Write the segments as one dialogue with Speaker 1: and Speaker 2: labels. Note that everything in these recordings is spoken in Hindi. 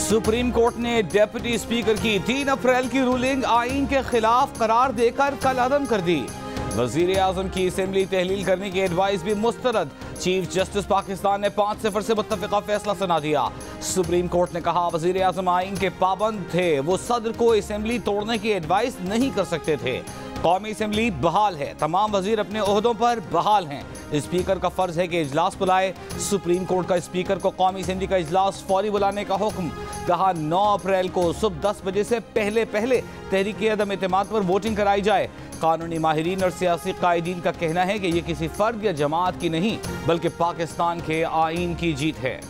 Speaker 1: सुप्रीम कोर्ट ने डेप्यूटी स्पीकर की 3 अप्रैल की रूलिंग आईन के खिलाफ करार देकर कल अदम कर दी। वजीर आजम की असेंबली तहलील करने की एडवाइस भी मुस्तरद। चीफ जस्टिस पाकिस्तान ने 5 सिफर से मुत्तफिका फैसला सुना दिया। सुप्रीम कोर्ट ने कहा वजीर आजम आईन के पाबंद थे, वो सदर को असेंबली तोड़ने की एडवाइस नहीं कर सकते थे। कौमी असेंबली बहाल है, तमाम वजीर अपने ओहदों पर बहाल हैं। स्पीकर का फर्ज है कि इजलास बुलाए। सुप्रीम कोर्ट का स्पीकर को कौमी असेंबली का इजलास फौरी बुलाने का हुक्म। कहा 9 अप्रैल को सुबह 10 बजे से पहले तहरीक अदम एतमाद पर वोटिंग कराई जाए। कानूनी माहिरीन और सियासी कायदीन का कहना है कि यह किसी फर्द या जमात की नहीं बल्कि पाकिस्तान के आईन की जीत है।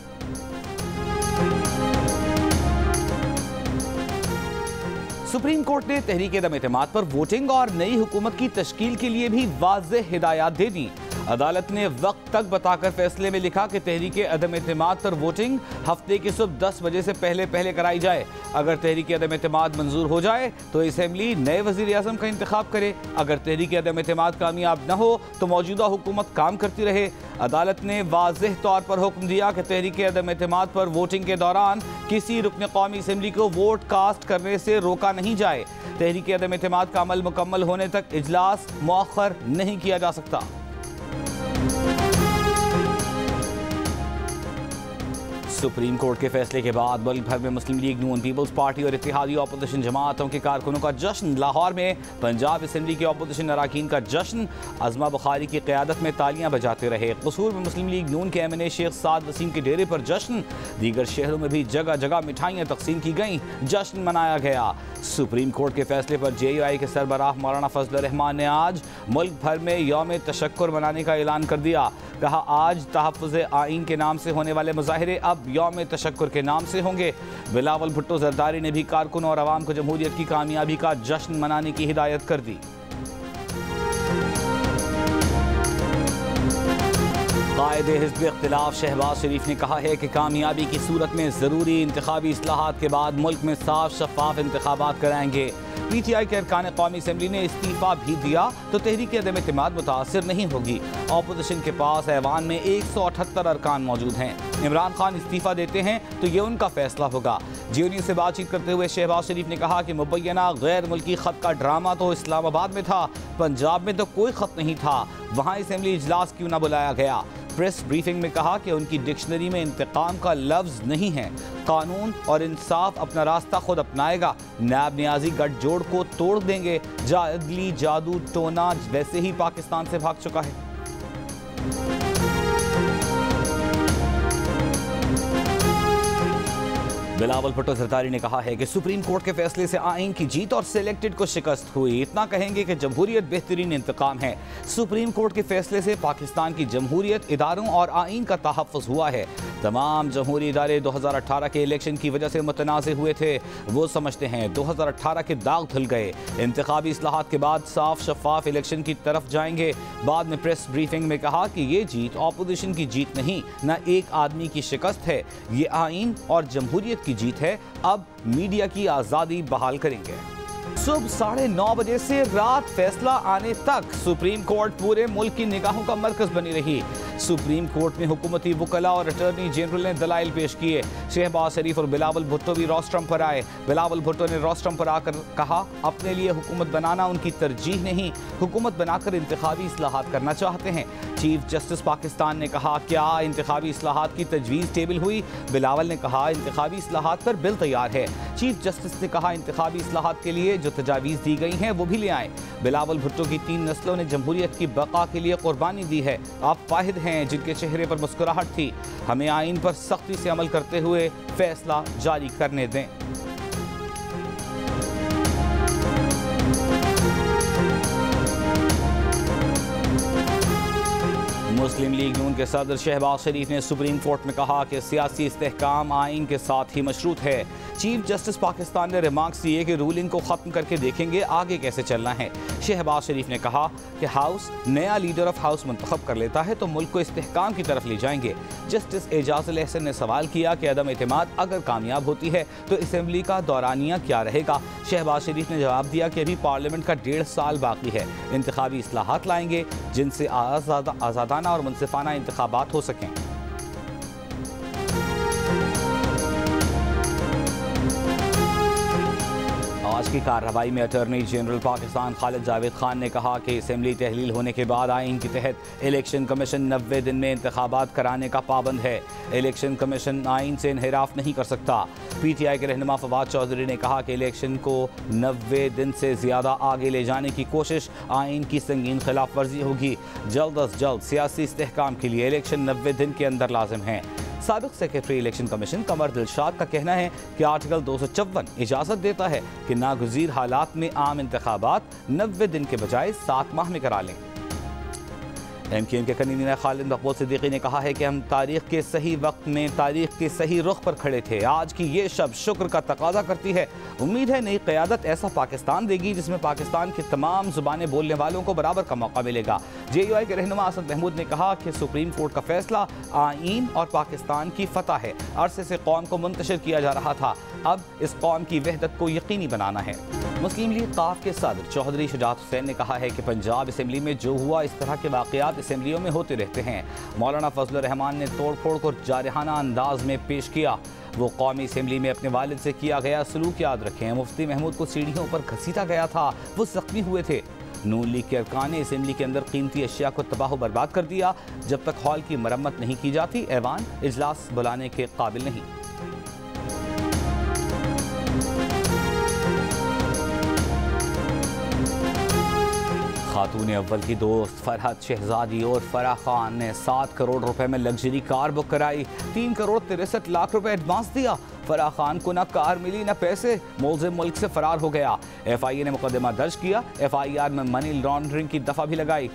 Speaker 1: सुप्रीम कोर्ट ने तहरीक अदम एतमाद पर वोटिंग और नई हुकूमत की तश्कील के लिए भी वाज़ेह हिदायत दे दी। अदालत ने वक्त तक बताकर फैसले में लिखा कि तहरीक अदम एतमाद पर वोटिंग हफ्ते की सुबह 10 बजे से पहले कराई जाए। अगर तहरीक अदम एतमाद मंजूर हो जाए तो असेंबली नए वजीर आजम का इंतखाब करे। अगर तहरीक अदम एतमाद कामयाब न हो तो मौजूदा हुकूमत काम करती रहे। अदालत ने वाज़ेह तौर पर हुक्म दिया कि तहरीक अदम एतमाद पर वोटिंग के दौरान किसी रुकन कौमी असेंबली को वोट कास्ट करने से रोका नहीं जाए। तहरीक अदम एतमाद का अमल मुकम्मल होने तक इजलास मौखर नहीं किया जा सकता। सुप्रीम कोर्ट के फैसले के बाद मुल्क भर में मुस्लिम लीग नून, पीपल्स पार्टी और इत्तेहादी अपोजिशन जमातों के कारकुनों का जश्न। लाहौर में पंजाब असेंबली के अपोजिशन अरकान का जश्न। अज़मा बुखारी की क़यादत में तालियां बजाते रहे। कसूर में मुस्लिम लीग नून के MNA शेख साद वसीम के डेरे पर जश्न। दीगर शहरों में भी जगह जगह मिठाइयाँ तकसीम की गईं, जश्न मनाया गया। सुप्रीम कोर्ट के फैसले पर JUI के सरबराह मौलाना फजल रहमान ने आज मुल्क भर में यौम तशक्कुर मनाने का ऐलान कर दिया। कहा आज तहफ़्फ़ुज़ आईन के नाम से होने वाले मुज़ाहिरे अब यौम तशक्कुर के नाम से होंगे। बिलावल भुट्टो जरदारी ने भी कारकुनों और आवाम को जमहूरियत की कामयाबी का जश्न मनाने की हिदायत कर दी। कायदे हिज़्ब इख्तिलाफ शहबाज शरीफ ने कहा है कि कामयाबी की सूरत में ज़रूरी इंतखाबी इस्लाहात के बाद मुल्क में साफ शफाफ इंतखाबात कराएंगे। PTI के अरकान कौमी असेंबली ने इस्तीफ़ा भी दिया तो तहरीक अदम एतमाद मुतासर नहीं होगी। अपोजिशन के पास ऐवान में 178 अरकान मौजूद हैं। इमरान खान इस्तीफ़ा देते हैं तो ये उनका फैसला होगा। JUI से बातचीत करते हुए शहबाज शरीफ ने कहा कि मुबैना गैर मुल्की ख़त का ड्रामा तो इस्लामाबाद में था, पंजाब में तो कोई ख़त नहीं था, वहाँ असेंबली इजलास क्यों ना बुलाया गया। प्रेस ब्रीफिंग में कहा कि उनकी डिक्शनरी में इंतकाम का लफ्ज़ नहीं है। कानून और इंसाफ अपना रास्ता खुद अपनाएगा। नायब नियाजी गठजोड़ को तोड़ देंगे। जादली जादू टोना वैसे ही पाकिस्तान से भाग चुका है। बिलावल भुट्टो जरदारी ने कहा है कि सुप्रीम कोर्ट के फैसले से आईन की जीत और सिलेक्टेड को शिकस्त हुई। इतना कहेंगे कि जमहूरियत बेहतरीन इंतकाम है। सुप्रीम कोर्ट के फैसले से पाकिस्तान की जमहूरियत, इदारों और आईन का तहफ़्फ़ुज़ हुआ है। तमाम जमहूरी इदारे 2018 के इलेक्शन की वजह से मुतनाज़ हुए थे। वो समझते हैं 2018 के दाग धुल गए। इंतखाबी इस्लाहात के बाद साफ शफाफ इलेक्शन की तरफ जाएंगे। बाद में प्रेस ब्रीफिंग में कहा कि ये जीत अपोजिशन की जीत नहीं, न एक आदमी की शिकस्त है, ये आईन और जमहूरियत की जीत है। अब मीडिया की आज़ादी बहाल करेंगे। सुबह 9:30 बजे से रात फैसला आने तक सुप्रीम कोर्ट पूरे मुल्क की निगाहों का मरकज बनी रही। सुप्रीम कोर्ट में हुकूमती वकला और अटॉर्नी जनरल ने दलाइल पेश किए। शहबाज शरीफ और बिलावल भुट्टो भी रोस्ट्रम पर आए। बिलावल भुट्टो ने रोस्ट्रम पर आकर कहा अपने लिए हुकूमत बनाना उनकी तरजीह नहीं, हुकूमत बनाकर इंतखाबी इस्लाहात करना चाहते हैं। चीफ जस्टिस पाकिस्तान ने कहा क्या इंतखाबी इस्लाहात की तजवीज़ टेबल हुई। बिलावल ने कहा इंतखाबी इस्लाहात पर बिल तैयार है। चीफ जस्टिस ने कहा इंतखाबी इस्लाहात के लिए जो तजावीज़ दी गई हैं वो भी ले आएँ। बिलावल भुट्टो की 3 नस्लों ने जमहूरियत की बका के लिए कुर्बानी दी है। आप वाहिद हैं जिनके चेहरे पर मुस्कुराहट थी। हमें आईन पर सख्ती से अमल करते हुए फैसला जारी करने दें। मुस्लिम लीग नून के सदर शहबाज शरीफ ने सुप्रीम कोर्ट में कहा कि सियासी इस्तेहकाम आईन के साथ ही मशरूत है। चीफ जस्टिस पाकिस्तान ने रिमार्क्स दिए कि रूलिंग को ख़त्म करके देखेंगे आगे कैसे चलना है। शहबाज शरीफ ने कहा कि हाउस नया लीडर ऑफ हाउस मुंतखब कर लेता है तो मुल्क को इस्तेहकाम की तरफ ले जाएंगे। जस्टिस एजाजुल एहसन ने सवाल किया कि अदम एतमाद अगर कामयाब होती है तो असेंबली का दौरानिया क्या रहेगा। शहबाज शरीफ ने जवाब दिया कि अभी पार्लियामेंट का 1.5 साल बाकी है। इंतखाबी इस्लाहात लाएंगे जिनसे आज़ादाना और मुनसिफाना इंतखाबात हो सकें। आज की कार्रवाई में अटॉर्नी जनरल पाकिस्तान खालिद जावेद खान ने कहा कि असेंबली तहलील होने के बाद आइन के तहत इलेक्शन कमीशन 90 दिन में इंतखाबात कराने का पाबंद है। इलेक्शन कमीशन आइन से इन्हिराफ नहीं कर सकता। PTI के रहनुमा फवाद चौधरी ने कहा कि इलेक्शन को 90 दिन से ज़्यादा आगे ले जाने की कोशिश आइन की संगीन खिलाफ वर्जी होगी। जल्द अज जल्द सियासी इस्तेहकाम के लिए इलेक्शन 90 दिन के अंदर लाजिम है। साबिक सेक्रेटरी इलेक्शन कमीशन कमर दिलशाद का कहना है कि आर्टिकल 254 इजाज़त देता है कि नागुज़ीर हालात में आम इंतखाबात 90 दिन के बजाय 7 माह में करा लें। MKM के कन्वीनर खालिद मकबूल सिद्दीकी ने कहा है कि हम तारीख के सही वक्त में तारीख के सही रुख पर खड़े थे। आज की ये शब शुक्र का तकाजा करती है। उम्मीद है नई क़यादत ऐसा पाकिस्तान देगी जिसमें पाकिस्तान की तमाम ज़ुबानें बोलने वालों को बराबर का मौका मिलेगा। JUI के रहनुमा असद महमूद ने कहा कि सुप्रीम कोर्ट का फैसला आइन और पाकिस्तान की फतह है। अरसे से कौम को मुंतशिर किया जा रहा था, अब इस कौम की वहदत को यकीनी बनाना है। मुस्लिम लीग काफ के सदर चौधरी शुजात हुसैन ने कहा है कि पंजाब असेंबली में जो हुआ इस तरह के वाक़यात असेंबलियों में होते रहते हैं। मौलाना फजलुर रहमान ने तोड़ फोड़ को जारहाना अंदाज में पेश किया। वो कौमी असेंबली में अपने वालिद से किया गया सलूक याद रखें। मुफ्ती महमूद को सीढ़ियों पर घसीटा गया था, वो जख्मी हुए थे। नून लीग के अरकान ने असेंबली के अंदर कीमती अशिया को तबाह बर्बाद कर दिया। जब तक हॉल की मरम्मत नहीं की जाती ऐवान इजलास बुलाने के काबिल नहीं। खातून अव्वल की दोस्त फरहत शहजादी और फराह खान ने 7 करोड़ रुपए में लग्जरी कार बुक कराई। 3 करोड़ 63 लाख रुपए एडवांस दिया। फराह खान को ना कार मिली ना पैसे, मुल्ज़िम मुल्क से फरार हो गया। FIA ने मुकदमा दर्ज किया। FIR में मनी लॉन्ड्रिंग की दफ़ा भी लगाई।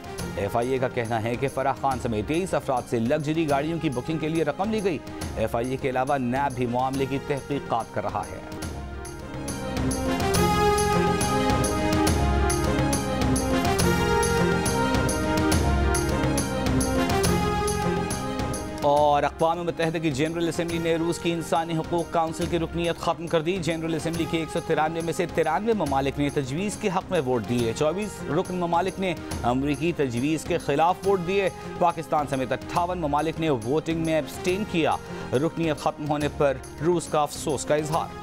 Speaker 1: FIA का कहना है कि फराह खान समेत 23 अफराद से लग्जरी गाड़ियों की बुकिंग के लिए रकम ली गई। FIA के अलावा NAB भी मामले की तहकीकात कर रहा है। और अक़वाम मुत्तहिदा की जनरल असम्बली ने रूस की इंसानी हकूक़ काउंसिल की रुकनीत ख़त्म कर दी। जनरल असम्बली के 193 में से 93 ममालिक ने तजवीज़ के हक़ में वोट दिए। 24 रुकन ममालिक ने अमरीकी तजवीज़ के ख़िलाफ़ वोट दिए। पाकिस्तान समेत 58 ममालिक ने वोटिंग में एब्सटेन किया। रुकनीत ख़त्म होने पर रूस का अफसोस का इजहार।